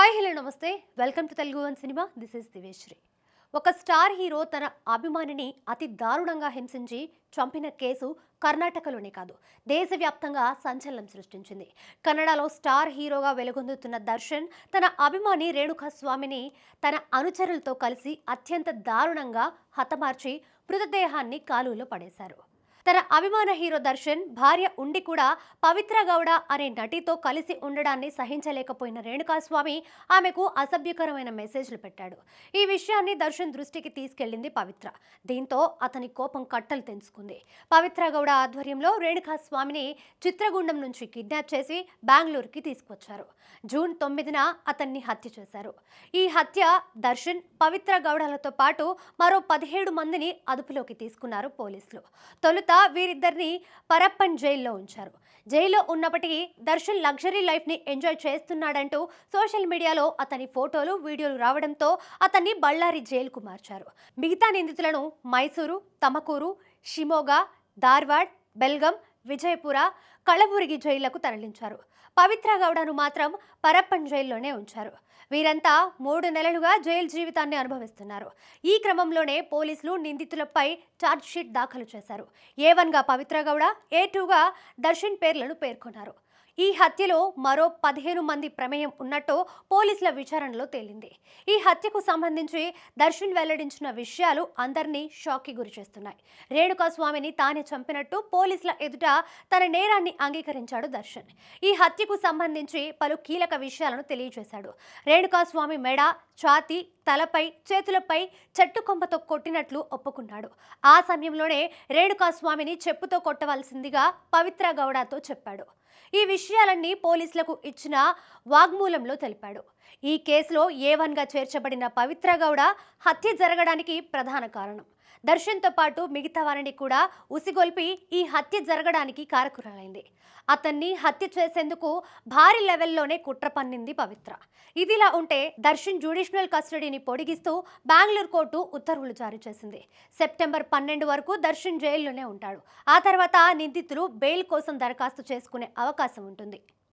Hi hello నమస్తే welcome to Telugu one cinema. This is Diveshri. ఒక star hero తన అభిమానిని అతి దారుణంగా హింసించి చంపిన కేసు కర్ణాటకలోనే కాదు దేశవ్యాప్తంగా సంచలనం సృష్టించింది. కన్నడలో స్టార్ హీరోగా వెలుగొందుతున్న దర్శన్ తన అభిమాని రేణుకా స్వామిని తన అనుచరులతో కలిసి అత్యంత దారుణంగా హతమార్చి మృతదేహాన్ని కాలువలో పడేశారు. తన అభిమాన హీరో దర్శన్ భార్య ఉండి కూడా పవిత్ర గౌడ అనే నటితో కలిసి ఉండడాన్ని సహించలేకపోయిన రేణుకాస్వామి ఆమెకు అసభ్యకరమైన మెసేజ్లు పెట్టాడు. ఈ విషయాన్ని దర్శన్ దృష్టికి తీసుకెళ్లింది పవిత్ర. దీంతో అతని కోపం కట్టలు తెంచుకుంది. పవిత్ర గౌడ ఆధ్వర్యంలో రేణుకాస్వామిని చిత్రగుండం నుంచి కిడ్నాప్ చేసి బెంగళూరుకి తీసుకొచ్చారు. జూన్ 9న అతన్ని హత్య చేశారు. ఈ హత్య దర్శన్, పవిత్ర గౌడలతో పాటు మరో 17 మందిని అదుపులోకి తీసుకున్నారు పోలీసులు. తొలుత వీరిద్దరిని పరప్పన్ జైల్లో ఉంచారు. జైల్లో ఉన్నప్పటికీ దర్శన్ లగ్జరీ లైఫ్ ని ఎంజాయ్ చేస్తున్నాడంటూ సోషల్ మీడియాలో అతని ఫోటోలు, వీడియోలు రావడంతో అతన్ని బళ్ళారి జైలుకు మార్చారు. మిగతా నిందితులను మైసూరు, తమకూరు, షిమోగా, ధార్వాడ్, బెల్గం, విజయపుర, కళబురిగి జైళ్లకు తరలించారు. పవిత్ర గౌడను మాత్రం పరప్పన్ జైల్లోనే ఉంచారు. వీరంతా 3 నెలలుగా జైలు జీవితాన్ని అనుభవిస్తున్నారు. ఈ క్రమంలోనే పోలీసులు నిందితులపై ఛార్జ్షీట్ దాఖలు చేశారు. A1గా పవిత్ర గౌడ, A2గా దర్శన్ పేర్లను పేర్కొన్నారు. ఈ హత్యలో మరో 15 మంది ప్రమేయం ఉన్నట్టు పోలీసుల విచారణలో తేలింది. ఈ హత్యకు సంబంధించి దర్శన్ వెల్లడించిన విషయాలు అందరినీ షాక్కి గురి చేస్తున్నాయి. రేణుకాస్వామిని తానే చంపినట్టు పోలీసుల ఎదుట తన నేరాన్ని అంగీకరించాడు దర్శన్. ఈ హత్యకు సంబంధించి పలు కీలక విషయాలను తెలియజేశాడు. రేణుకాస్వామి మెడ, ఛాతీ, తలపై, చేతులపై చెట్టు కొమ్మతో కొట్టినట్లు ఒప్పుకున్నాడు. ఆ సమయంలోనే రేణుకాస్వామిని చెప్పుతో కొట్టవలసిందిగా పవిత్ర గౌడతో చెప్పాడు. ఈ విషయాలన్నీ పోలీసులకు ఇచ్చిన వాగ్మూలంలో తెలిపాడు. ఈ కేసులో A1గా చేర్చబడిన పవిత్ర గౌడ హత్య జరగడానికి ప్రధాన కారణం. దర్శన్తో పాటు మిగతా వారిని కూడా ఉసిగొల్పి ఈ హత్య జరగడానికి కారకురాలైంది. అతన్ని హత్య చేసేందుకు భారీ లెవెల్లోనే కుట్ర పన్నింది పవిత్ర. ఇదిలా ఉంటే దర్శన్ జ్యుడిషియల్ కస్టడీని పొడిగిస్తూ బెంగళూరు కోర్టు ఉత్తర్వులు జారీ చేసింది. సెప్టెంబర్ 12 వరకు దర్శన్ జైల్లోనే ఉంటాడు. ఆ తర్వాత నిందితులు బెయిల్ కోసం దరఖాస్తు చేసుకునే అవకాశం ఉంటుంది.